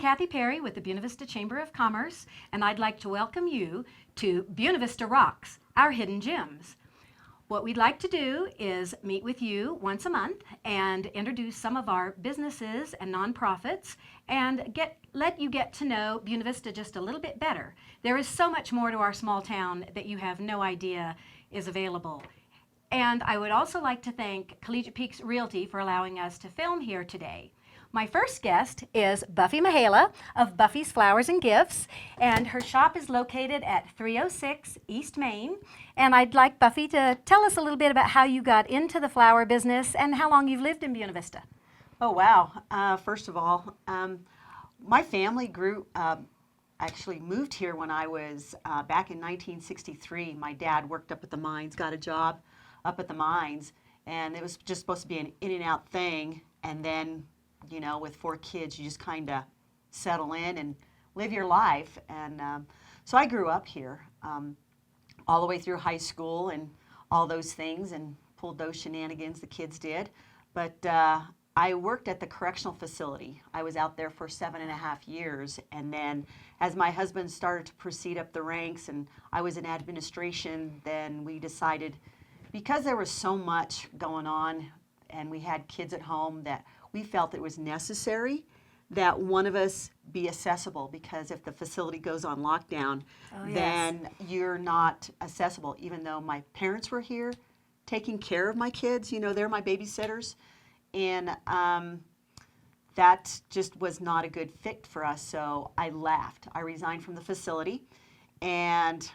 Kathy Perry with the Buena Vista Chamber of Commerce, and I'd like to welcome you to Buena Vista Rocks, our hidden gems. What we'd like to do is meet with you once a month and introduce some of our businesses and nonprofits and let you get to know Buena Vista just a little bit better. There is so much more to our small town that you have no idea is available. And I would also like to thank Collegiate Peaks Realty for allowing us to film here today. My first guest is Buffy Mihaela of Buffy's Flowers and Gifts, and her shop is located at 306 East Main. And I'd like Buffy to tell us a little bit about how you got into the flower business and how long you've lived in Buena Vista. Oh, wow. First of all, my family actually moved here when I was back in 1963. My dad worked up at the mines, got a job up at the mines, and it was just supposed to be an in and out thing. And then, you know, with 4 kids, you just kind of settle in and live your life. And so I grew up here all the way through high school and all those things, and pulled those shenanigans the kids did. But I worked at the correctional facility. I was out there for 7.5 years. And then as my husband started to proceed up the ranks and I was in administration, then we decided, because there was so much going on and we had kids at home, that we felt it was necessary that one of us be accessible, because if the facility goes on lockdown, then you're not accessible. Even though my parents were here taking care of my kids, you know, they're my babysitters, and that just was not a good fit for us. So I left. I resigned from the facility, and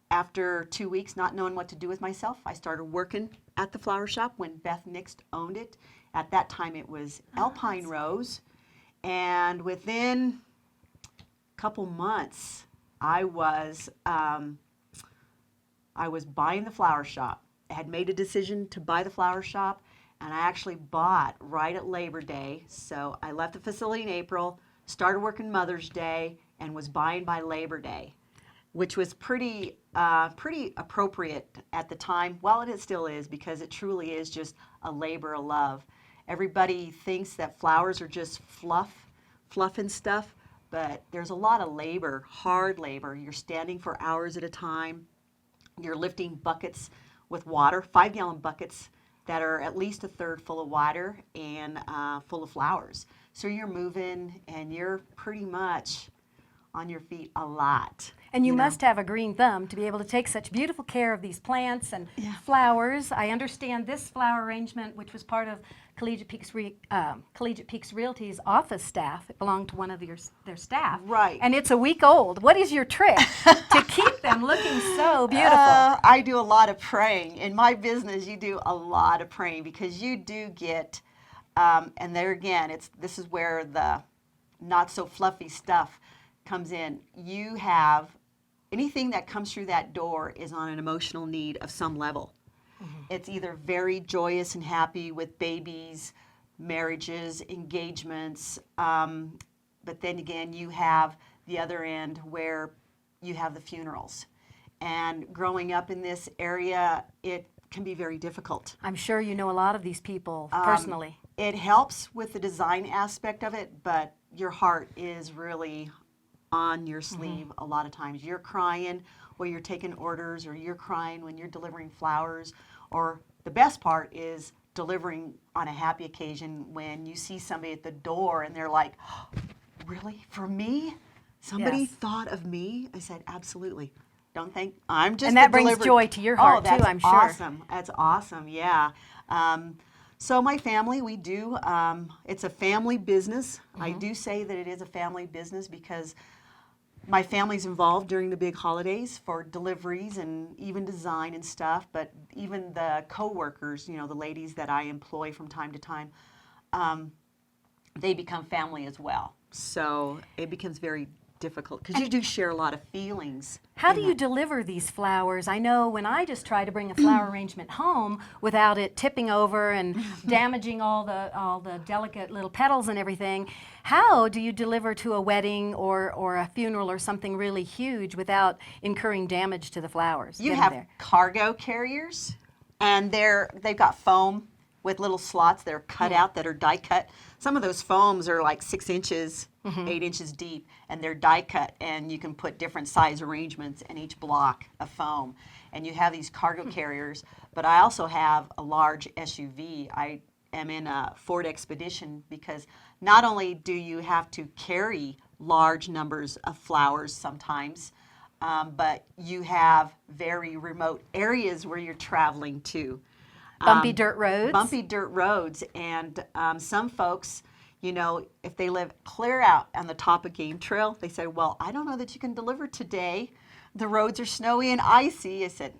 after 2 weeks not knowing what to do with myself, I started working at the flower shop when Beth Nixt owned it. At that time it was Alpine Rose, and within a couple months I was buying the flower shop. I had made a decision to buy the flower shop, and I actually bought right at Labor Day. So I left the facility in April, started working Mother's Day, and was buying by Labor Day, which was pretty appropriate at the time. Well, it still is, because it truly is just a labor of love. Everybody thinks that flowers are just fluff and stuff, but there's a lot of labor, hard labor. You're standing for hours at a time. You're lifting buckets with water, 5-gallon buckets that are at least a third full of water and full of flowers. So you're moving and you're pretty much on your feet a lot. And you must have a green thumb to be able to take such beautiful care of these plants and flowers. I understand this flower arrangement, which was part of Collegiate Peaks Realty's office staff. It belonged to one of their staff. Right. And it's a week old. What is your trick to keep them looking so beautiful? I do a lot of praying. In my business, you do a lot of praying, because you do get, and there again, this is where the not so fluffy stuff comes in. You have anything that comes through that door is on an emotional need of some level. It's either very joyous and happy with babies, marriages, engagements, but then again you have the other end where you have the funerals. And growing up in this area, it can be very difficult. I'm sure you know a lot of these people personally. It helps with the design aspect of it, but your heart is really on your sleeve a lot of times. You're crying while you're taking orders, or you're crying when you're delivering flowers, or the best part is delivering on a happy occasion when you see somebody at the door and they're like, oh, really? For me? Somebody thought of me? I said, absolutely. Don't think I'm just. And that brings joy to your heart too, I'm sure. Awesome. That's awesome. Yeah. So my family, we do. It's a family business. I do say that it is a family business because my family's involved during the big holidays for deliveries and even design and stuff. But even the co-workers, you know, the ladies that I employ from time to time, they become family as well. So it becomes very difficult because you do share a lot of feelings. How do you deliver these flowers? I know when I just try to bring a flower arrangement home without it tipping over and damaging all the delicate little petals and everything, how do you deliver to a wedding or a funeral or something really huge without incurring damage to the flowers? You have cargo carriers, and they've got foam with little slots that are cut out that are die cut. Some of those foams are like 6 inches, 8 inches deep, and they're die cut, and you can put different size arrangements in each block of foam. And you have these cargo carriers, but I also have a large SUV. I am in a Ford Expedition because not only do you have to carry large numbers of flowers sometimes, but you have very remote areas where you're traveling to. Bumpy dirt roads. Bumpy dirt roads. And some folks, you know, if they live clear out on the top of Game Trail, they say, well, I don't know that you can deliver today. The roads are snowy and icy. I said,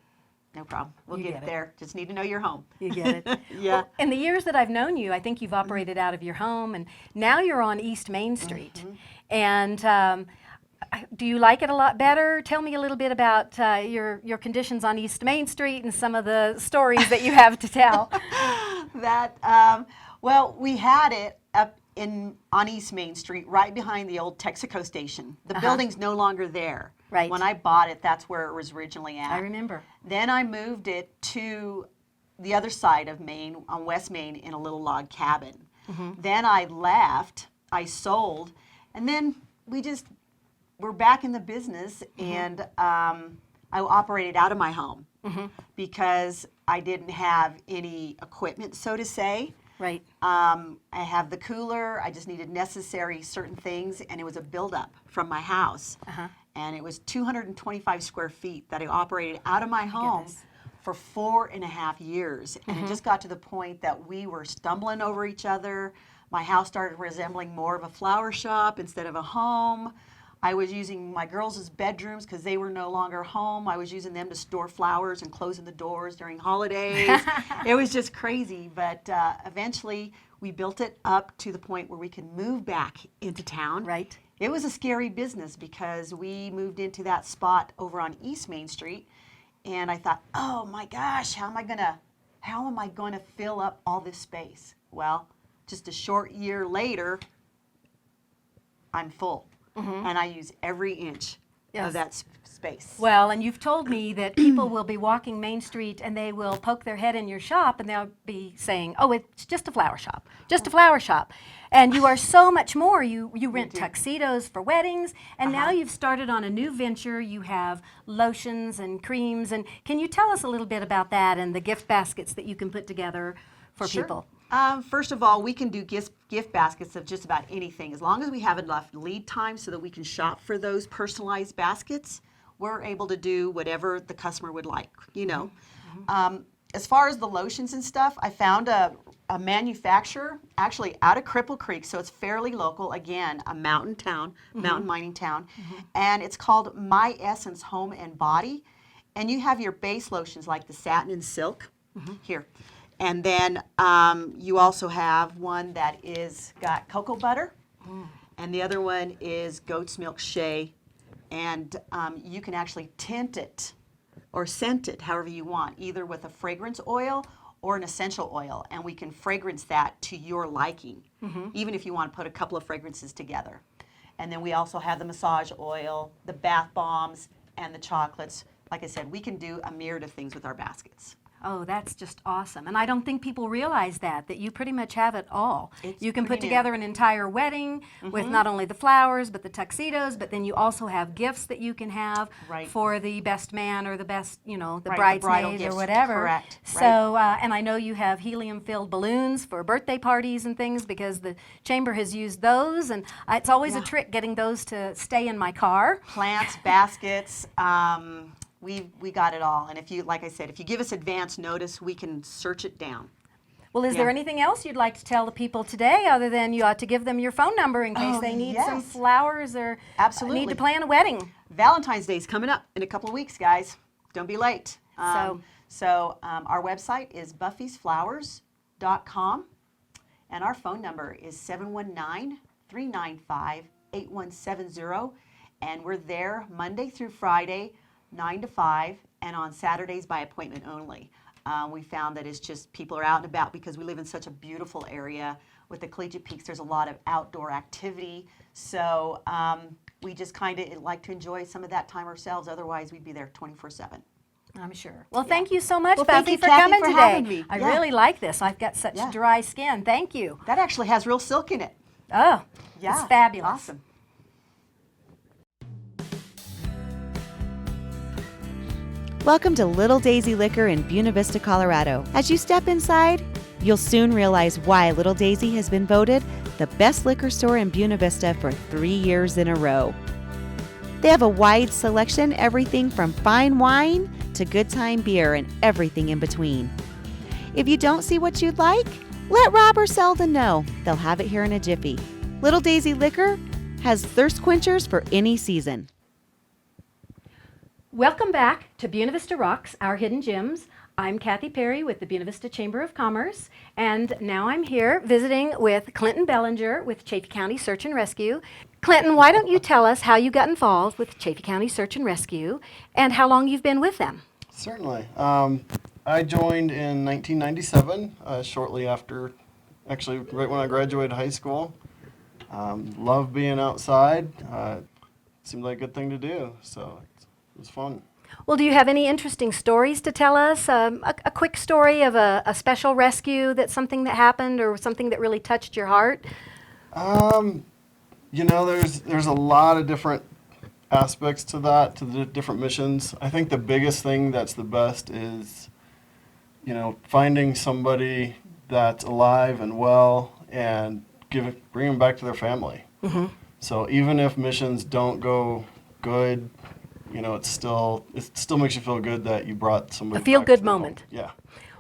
no problem. We'll You get get it. there. Just need to know you're home. You get it. Yeah. Well, in the years that I've known you, I think you've operated out of your home, and now you're on East Main Street. And do you like it a lot better? Tell me a little bit about your conditions on East Main Street and some of the stories that you have to tell. Well, we had it up on East Main Street, right behind the old Texaco station. The building's no longer there. Right. When I bought it, that's where it was originally at. I remember. Then I moved it to the other side of Maine, on West Main, in a little log cabin. Then I left, I sold, and then we're back in the business, and I operated out of my home because I didn't have any equipment, so to say. Right. I have the cooler. I just needed necessary certain things, and it was a buildup from my house. And it was 225 square feet that I operated out of my home goodness. for 4.5 years. And it just got to the point that we were stumbling over each other. My house started resembling more of a flower shop instead of a home. I was using my girls' bedrooms because they were no longer home. I was using them to store flowers and closing the doors during holidays. It was just crazy. But eventually, we built it up to the point where we can move back into town. Right. It was a scary business because we moved into that spot over on East Main Street, and I thought, oh my gosh, how am I going to fill up all this space? Well, just a short year later, I'm full. And I use every inch of that space. Well, and you've told me that people will be walking Main Street and they will poke their head in your shop and they'll be saying, oh, it's just a flower shop, just a flower shop. And you are so much more. You rent tuxedos for weddings, and now you've started on a new venture. You have lotions and creams. And can you tell us a little bit about that and the gift baskets that you can put together for people? First of all, we can do gift baskets of just about anything. As long as we have enough lead time so that we can shop for those personalized baskets, we're able to do whatever the customer would like, you know. As far as the lotions and stuff, I found a manufacturer actually out of Cripple Creek, so it's fairly local. Again, a mountain town, mountain mining town. And it's called My Essence Home and Body. And you have your base lotions like the satin and silk here. And then you also have one that is got cocoa butter, and the other one is goat's milk shea. And you can actually tint it or scent it however you want, either with a fragrance oil or an essential oil. And we can fragrance that to your liking, even if you want to put a couple of fragrances together. And then we also have the massage oil, the bath bombs, and the chocolates. Like I said, we can do a myriad of things with our baskets. Oh, that's just awesome. And I don't think people realize that you pretty much have it all. You can put pretty together an entire wedding with not only the flowers, but the tuxedos, but then you also have gifts that you can have for the best man or the best, the bridesmaid or whatever. Correct. So, and I know you have helium-filled balloons for birthday parties and things because the chamber has used those, and it's always a trick getting those to stay in my car. Plants, baskets, we got it all. And if you, like I said, if you give us advance notice, we can search it down. Well, is there anything else you'd like to tell the people today other than you ought to give them your phone number in case they need some flowers or need to plan a wedding? Valentine's Day is coming up in a couple of weeks, guys. Don't be late. So our website is buffysflowers.com, and our phone number is 719-395-8170, and we're there Monday through Friday, 9 to 5, and on Saturdays by appointment only. We found that it's just people are out and about because we live in such a beautiful area. With the Collegiate Peaks, there's a lot of outdoor activity. So we just kind of like to enjoy some of that time ourselves. Otherwise, we'd be there 24/7. I'm sure. Well, thank you so much, Well, thank Buffy, you, for Kathy, coming for today. having me. I Yeah. really like this. I've got such Yeah. dry skin. Thank you. That actually has real silk in it. Oh, Yeah. it's fabulous. Awesome. Welcome to Little Daisy Liquor in Buena Vista, Colorado. As you step inside, you'll soon realize why Little Daisy has been voted the best liquor store in Buena Vista for 3 years in a row. They have a wide selection, everything from fine wine to good time beer and everything in between. If you don't see what you'd like, let Rob or Selden know. They'll have it here in a jiffy. Little Daisy Liquor has thirst quenchers for any season. Welcome back to Buena Vista Rocks, our hidden gems. I'm Kathy Perry with the Buena Vista Chamber of Commerce, and now I'm here visiting with Clinton Bellinger with Chaffee County Search and Rescue. Clinton, why don't you tell us how you got involved with Chaffee County Search and Rescue and how long you've been with them? Certainly. I joined in 1997, shortly after, actually right when I graduated high school. Loved being outside. Seemed like a good thing to do, so it was fun. Well, do you have any interesting stories to tell us? A quick story of a special rescue, that's something that happened or something that really touched your heart? You know, there's a lot of different aspects to that, to the different missions. I think the biggest thing that's the best is, you know, finding somebody that's alive and well and bring them back to their family. Mm-hmm. So even if missions don't go good, you know, it still makes you feel good that you brought somebody. A feel-good back to their home. moment. Yeah.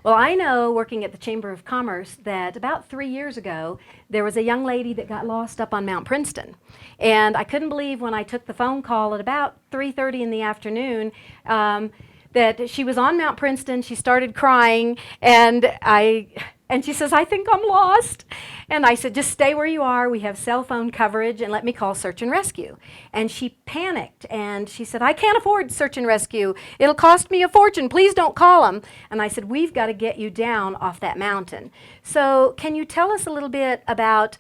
Well, I know, working at the Chamber of Commerce, that about 3 years ago, there was a young lady that got lost up on Mount Princeton. And I couldn't believe when I took the phone call at about 3:30 in the afternoon that she was on Mount Princeton. She started crying, and she says, "I think I'm lost." And I said, "Just stay where you are. We have cell phone coverage, and let me call Search and Rescue." And she panicked, and she said, "I can't afford Search and Rescue. It'll cost me a fortune. Please don't call them." And I said, "We've got to get you down off that mountain." So can you tell us a little bit about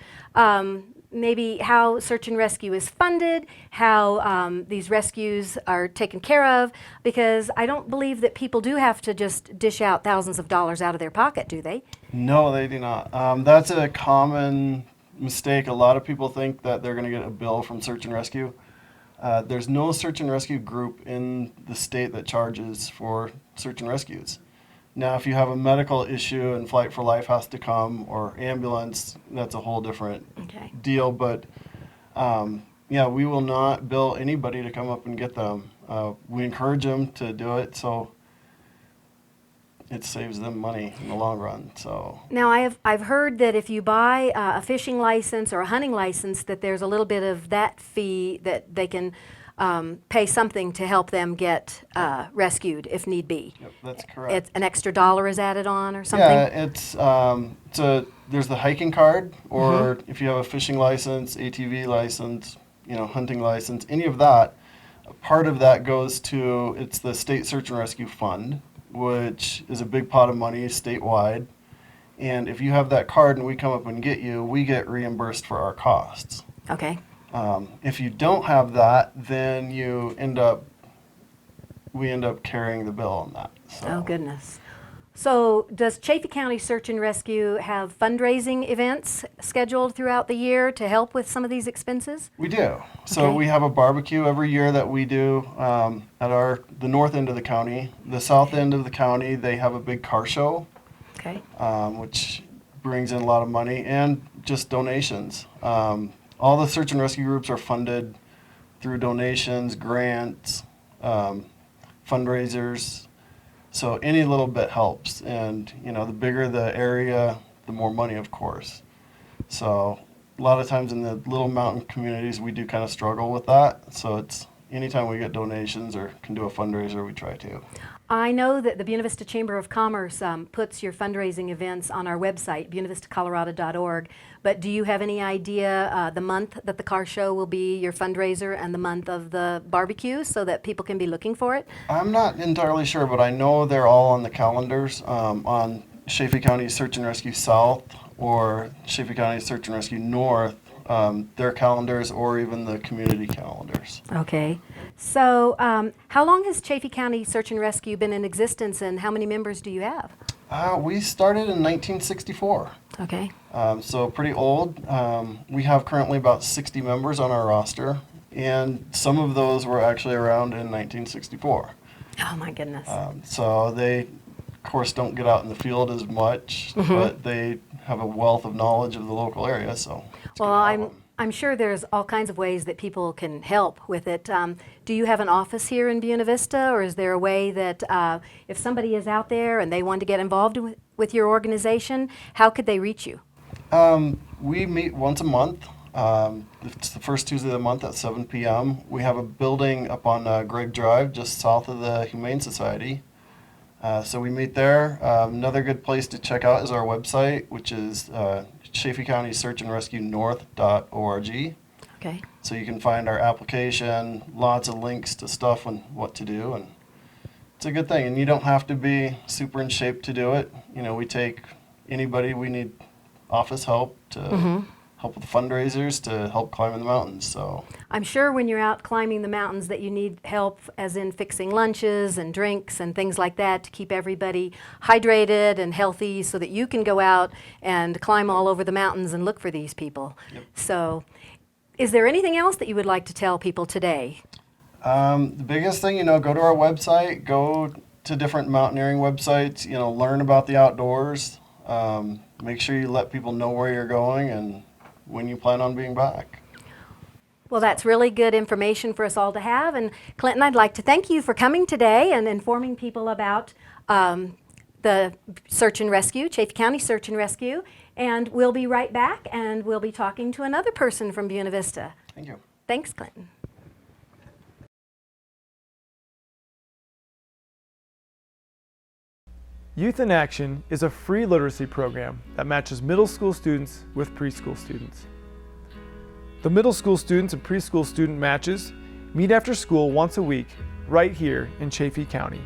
maybe how Search and Rescue is funded, how these rescues are taken care of? Because I don't believe that people do have to just dish out thousands of dollars out of their pocket, do they? No, they do not. That's a common mistake. A lot of people think that they're going to get a bill from Search and Rescue. There's no Search and Rescue group in the state that charges for Search and Rescues. Now, if you have a medical issue and Flight for Life has to come, or ambulance, that's a whole different deal. But yeah, we will not bill anybody to come up and get them. We encourage them to do it, so it saves them money in the long run. So now I've heard that if you buy a fishing license or a hunting license, that there's a little bit of that fee that they can pay something to help them get rescued if need be. yep, that's correct. It's an extra $1 is added on or something? Yeah, there's the hiking card, or if you have a fishing license, ATV license, you know, hunting license, any of that, a part of that goes to, it's the State Search and Rescue Fund, which is a big pot of money statewide. And if you have that card and we come up and get you, we get reimbursed for our costs. Okay. If you don't have that, then we end up carrying the bill on that. So. Oh, goodness. So does Chaffee County Search and Rescue have fundraising events scheduled throughout the year to help with some of these expenses? We do. So Okay. we have a barbecue every year that we do at the north end of the county. The south end of the county, they have a big car show, Okay. which brings in a lot of money, and just donations. All the search and rescue groups are funded through donations, grants, fundraisers. So any little bit helps. And, you know, the bigger the area, the more money, of course. So a lot of times in the little mountain communities, we do kind of struggle with that. So it's anytime we get donations or can do a fundraiser, we try to. I know that the Buena Vista Chamber of Commerce puts your fundraising events on our website, buenavistacolorado.org. But do you have any idea the month that the car show will be your fundraiser and the month of the barbecue, so that people can be looking for it? I'm not entirely sure, but I know they're all on the calendars on Chaffee County Search and Rescue South or Chaffee County Search and Rescue North, their calendars, or even the community calendars. Okay. So, how long has Chaffee County Search and Rescue been in existence, and how many members do you have? We started in 1964, Okay. so pretty old. We have currently about 60 members on our roster, and some of those were actually around in 1964. Oh my goodness. So they, of course, don't get out in the field as much, but they have a wealth of knowledge of the local area. So, it's good Well, to have them. I'm sure there's all kinds of ways that people can help with it. Do you have an office here in Buena Vista, or is there a way that if somebody is out there and they want to get involved with your organization, how could they reach you? We meet once a month. It's the first Tuesday of the month at 7 p.m. We have a building up on Gregg Drive, just south of the Humane Society. So we meet there. Another good place to check out is our website, which is Chaffee County Search and Rescue North.org. Okay. So you can find our application, lots of links to stuff and what to do, and it's a good thing. And you don't have to be super in shape to do it. You know, we take anybody. We need office help to help with fundraisers, to help climb in the mountains. So I'm sure when you're out climbing the mountains that you need help, as in fixing lunches and drinks and things like that, to keep everybody hydrated and healthy so that you can go out and climb all over the mountains and look for these people. Yep. So is there anything else that you would like to tell people today? the biggest thing, go to our website, go to different mountaineering websites, learn about the outdoors. Make sure you let people know where you're going and when you plan on being back. Well, that's really good information for us all to have. And Clinton, I'd like to thank you for coming today and informing people about the search and rescue, Chaffee County Search and Rescue. And we'll be right back, and we'll be talking to another person from Buena Vista. Thank you. Thanks, Clinton. Youth in Action is a free literacy program that matches middle school students with preschool students. The middle school students and preschool student matches meet after school once a week right here in Chaffee County.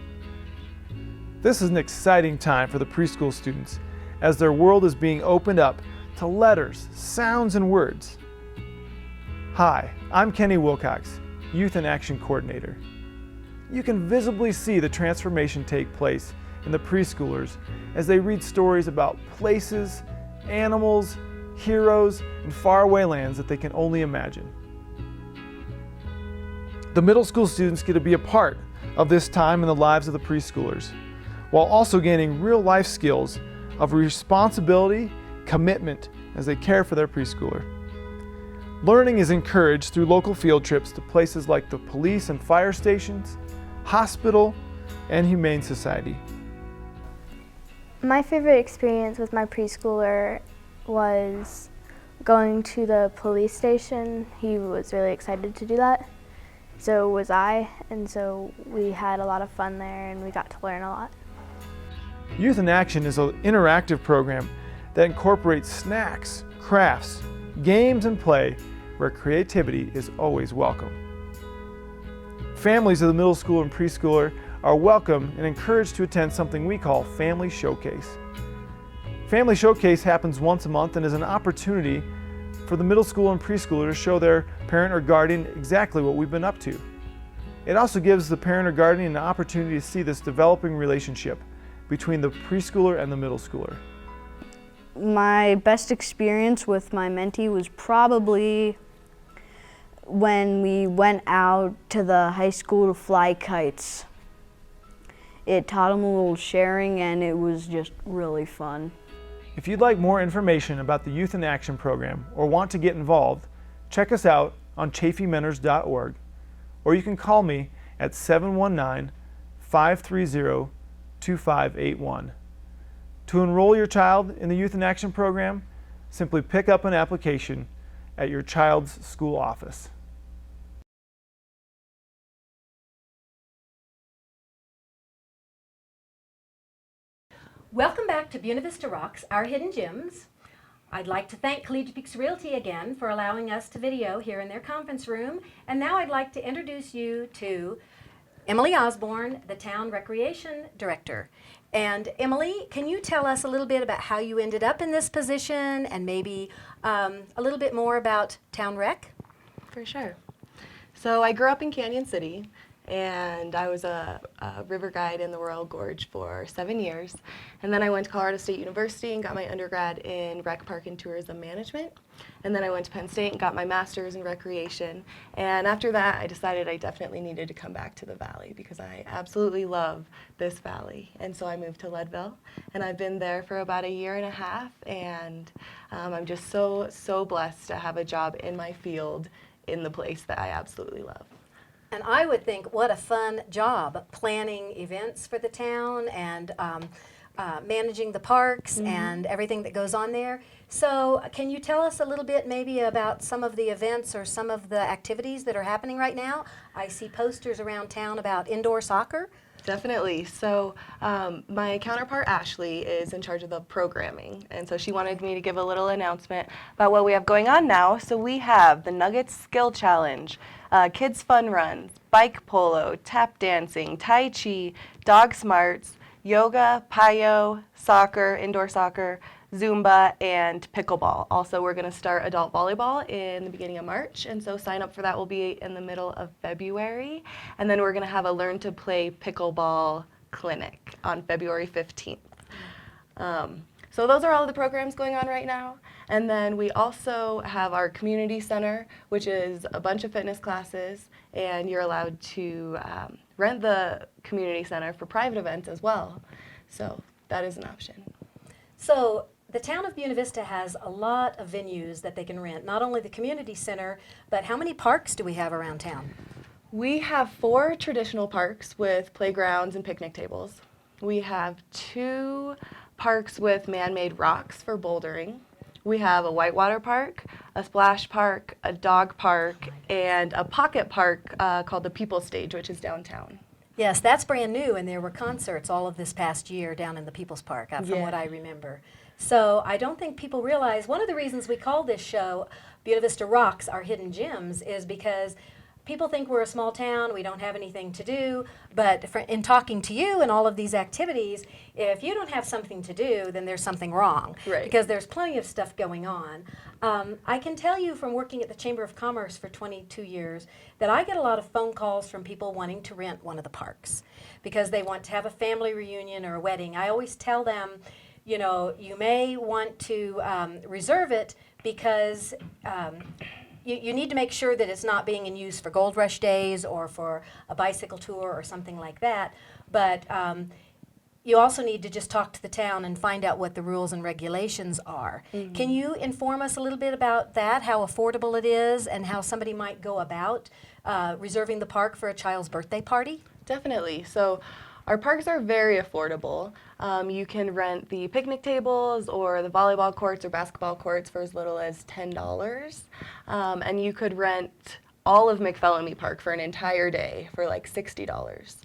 This is an exciting time for the preschool students as their world is being opened up to letters, sounds, and words. Hi, I'm Kenny Wilcox, Youth in Action Coordinator. You can visibly see the transformation take place in the preschoolers as they read stories about places, animals, heroes, and faraway lands that they can only imagine. The middle school students get to be a part of this time in the lives of the preschoolers, while also gaining real life skills of responsibility, commitment as they care for their preschooler. Learning is encouraged through local field trips to places like the police and fire stations, hospital, and Humane Society. My favorite experience with my preschooler was going to the police station. He was really excited to do that. So was I, and so we had a lot of fun there and we got to learn a lot. Youth in Action is an interactive program that incorporates snacks, crafts, games, and play where creativity is always welcome. Families of the middle school and preschooler are welcome and encouraged to attend something we call Family Showcase. Family Showcase happens once a month and is an opportunity for the middle school and preschooler to show their parent or guardian exactly what we've been up to. It also gives the parent or guardian an opportunity to see this developing relationship between the preschooler and the middle schooler. My best experience with my mentee was probably when we went out to the high school to fly kites. It taught them a little sharing and it was just really fun. If you'd like more information about the Youth in Action program or want to get involved, check us out on chaffeementors.org, or you can call me at 719-530-2581. To enroll your child in the Youth in Action program, simply pick up an application at your child's school office. Welcome back to Buena Vista Rocks, our hidden gems. I'd like to thank Collegiate Peaks Realty again for allowing us to video here in their conference room. And now I'd like to introduce you to Emily Osborne, the Town Recreation Director. And Emily, can you tell us a little bit about how you ended up in this position and maybe a little bit more about Town Rec? For sure. So I grew up in Canyon City, and I was a river guide in the Royal Gorge for 7 years. And then I went to Colorado State University and got my undergrad in rec park and tourism management. And then I went to Penn State and got my master's in recreation. And after that, I decided I definitely needed to come back to the Valley because I absolutely love this Valley. And so I moved to Leadville, and I've been there for about a year and a half. And I'm just so blessed to have a job in my field in the place that I absolutely love. And I would think, what a fun job planning events for the town and managing the parks and everything that goes on there. So can you tell us a little bit maybe about some of the events or some of the activities that are happening right now? I see posters around town about indoor soccer. Definitely. So my counterpart, Ashley, is in charge of the programming. And so she wanted me to give a little announcement about what we have going on now. So we have the Nuggets Skill Challenge, Kids Fun Runs, Bike Polo, Tap Dancing, Tai Chi, Dog Smarts, Yoga, Payo, Soccer, Indoor Soccer, Zumba, and Pickleball. Also, we're going to start adult volleyball in the beginning of March, and so sign up for that will be in the middle of February. And then we're going to have a Learn to Play Pickleball clinic on February 15th. So those are all of the programs going on right now. And then we also have our community center, which is a bunch of fitness classes, and you're allowed to rent the community center for private events as well. So that is an option. So the town of Buena Vista has a lot of venues that they can rent, not only the community center, but how many parks do we have around town? We have 4 traditional parks with playgrounds and picnic tables. We have 2 parks with man-made rocks for bouldering. We have a whitewater park, a splash park, a dog park, and a pocket park called the People Stage, which is downtown. Yes, that's brand new, and there were concerts all of this past year down in the People's Park, from what I remember. So I don't think people realize, one of the reasons we call this show Buena Vista Rocks, Our Hidden Gems, is because people think we're a small town, we don't have anything to do, but in talking to you and all of these activities, if you don't have something to do, then there's something wrong. Right. Because there's plenty of stuff going on. I can tell you from working at the Chamber of Commerce for 22 years that I get a lot of phone calls from people wanting to rent one of the parks because they want to have a family reunion or a wedding. I always tell them, you know, you may want to reserve it because you need to make sure that it's not being in use for Gold Rush days or for a bicycle tour or something like that. But you also need to just talk to the town and find out what the rules and regulations are. Can you inform us a little bit about that, how affordable it is, and how somebody might go about reserving the park for a child's birthday party? Definitely. So our parks are very affordable. You can rent the picnic tables or the volleyball courts or basketball courts for as little as $10. And you could rent all of McPhellamy Park for an entire day for like $60.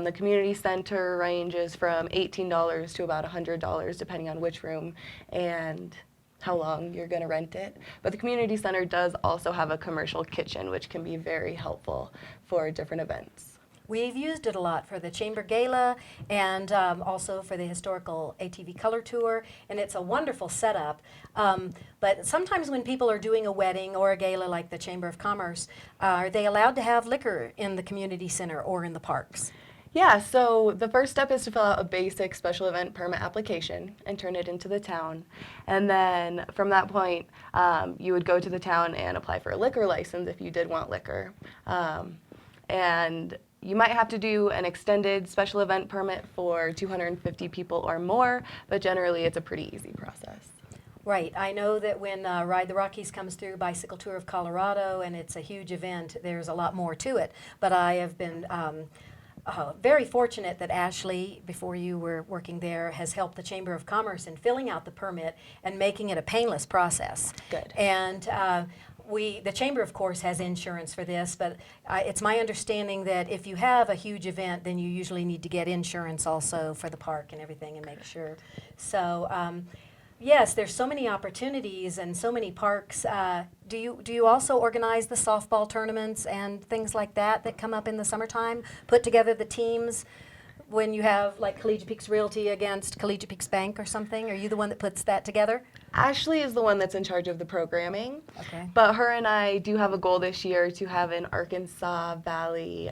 The community center ranges from $18 to about $100 depending on which room and how long you're going to rent it. But the community center does also have a commercial kitchen, which can be very helpful for different events. We've used it a lot for the Chamber Gala and also for the historical ATV Color Tour, and it's a wonderful setup. But sometimes when people are doing a wedding or a gala like the Chamber of Commerce, are they allowed to have liquor in the community center or in the parks? Yeah, so the first step is to fill out a basic special event permit application and turn it into the town. And then from that point, you would go to the town and apply for a liquor license if you did want liquor. And you might have to do an extended special event permit for 250 people or more, but generally it's a pretty easy process. Right. I know that when Ride the Rockies comes through, Bicycle Tour of Colorado, and it's a huge event, there's a lot more to it. But I have been very fortunate that Ashley, before you were working there, has helped the Chamber of Commerce in filling out the permit and making it a painless process. Good. And the Chamber, of course, has insurance for this, but it's my understanding that if you have a huge event, then you usually need to get insurance also for the park and everything and make sure. So, yes, there's so many opportunities and so many parks. Do you also organize the softball tournaments and things like that that come up in the summertime? Put together the teams when you have like Collegiate Peaks Realty against Collegiate Peaks Bank or something? Are you the one that puts that together? Ashley is the one that's in charge of the programming. Okay. But her and I do have a goal this year to have an Arkansas Valley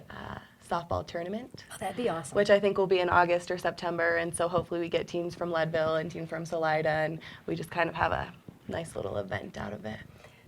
softball tournament, Oh, that'd be awesome. which I think will be in August or September. And so hopefully we get teams from Leadville and teams from Salida, and we just kind of have a nice little event out of it.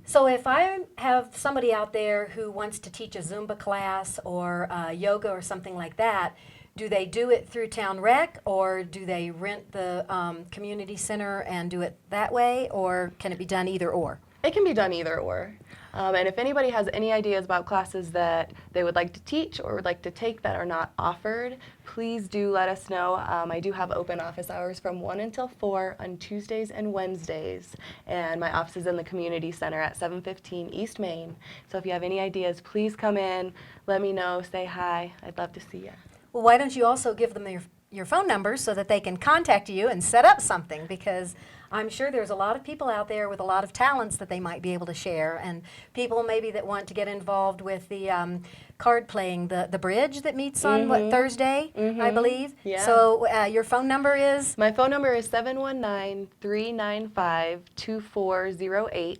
So if I have somebody out there who wants to teach a Zumba class or yoga or something like that, do they do it through Town Rec, or do they rent the community center and do it that way, or can it be done either or? It can be done either or. And if anybody has any ideas about classes that they would like to teach or would like to take that are not offered, please do let us know. I do have open office hours from 1 until 4 on Tuesdays and Wednesdays. And my office is in the community center at 715 East Main. So if you have any ideas, please come in, let me know, say hi. I'd love to see you. Well, why don't you also give them your phone number so that they can contact you and set up something, because I'm sure there's a lot of people out there with a lot of talents that they might be able to share, and people maybe that want to get involved with the card playing, the bridge that meets on what, Thursday, I believe. Yeah. So your phone number is? My phone number is 719-395-2408,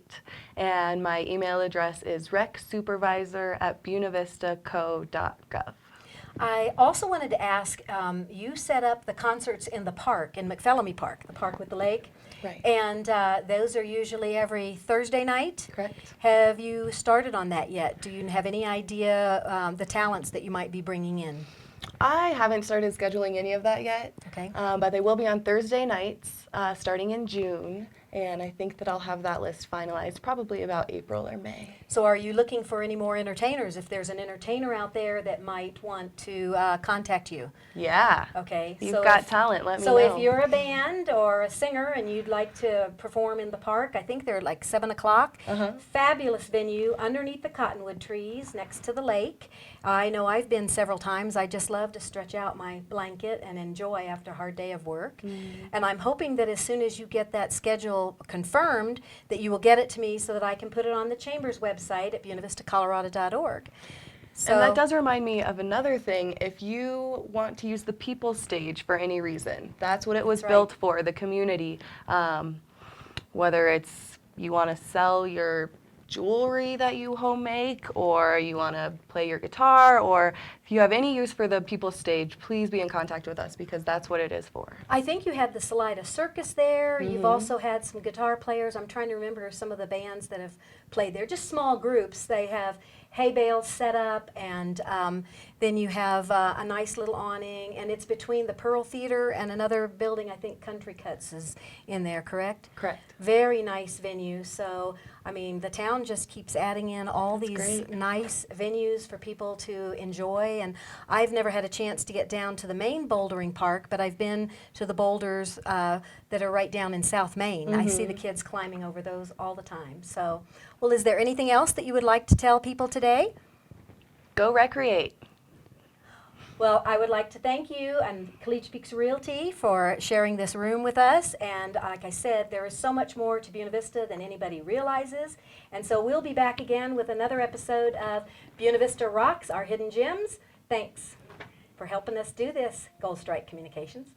and my email address is recsupervisor@buenavistaco.gov. I also wanted to ask, you set up the concerts in the park, in McPhellamy Park, the park with the lake. Right. And those are usually every Thursday night? Correct. Have you started on that yet? Do you have any idea the talents that you might be bringing in? I haven't started scheduling any of that yet. Okay. But they will be on Thursday nights starting in June, and I think that I'll have that list finalized probably about April or May. So are you looking for any more entertainers? If there's an entertainer out there that might want to contact you. Yeah. Okay. If you've got talent, let me know. So if you're a band or a singer and you'd like to perform in the park, I think they're like 7 o'clock. Fabulous venue underneath the cottonwood trees next to the lake. I know I've been several times. I just love to stretch out my blanket and enjoy after a hard day of work. And I'm hoping that as soon as you get that schedule confirmed, that you will get it to me so that I can put it on the Chamber's website at buenavistacolorado.org. So, and that does remind me of another thing. If you want to use the People's Stage for any reason, that's what it was built for, the community. Whether it's you want to sell your jewelry that you home make, or you want to play your guitar, or if you have any use for the People's Stage, please be in contact with us, because that's what it is for. I think you had the Salida Circus there. You've also had some guitar players. I'm trying to remember some of the bands that have played there. Just small groups. They have hay bales set up, and then you have a nice little awning, and it's between the Pearl Theater and another building. I think Country Cuts is in there, correct? Correct. Very nice venue. So, I mean, the town just keeps adding in all these nice venues for people to enjoy. And I've never had a chance to get down to the main bouldering park, but I've been to the boulders that are right down in South Main. I see the kids climbing over those all the time. So, well, is there anything else that you would like to tell people today? Go recreate. Well, I would like to thank you and Collegiate Peaks Realty for sharing this room with us. And like I said, there is so much more to Buena Vista than anybody realizes. And so we'll be back again with another episode of Buena Vista Rocks, Our Hidden Gems. Thanks for helping us do this, Gold Strike Communications.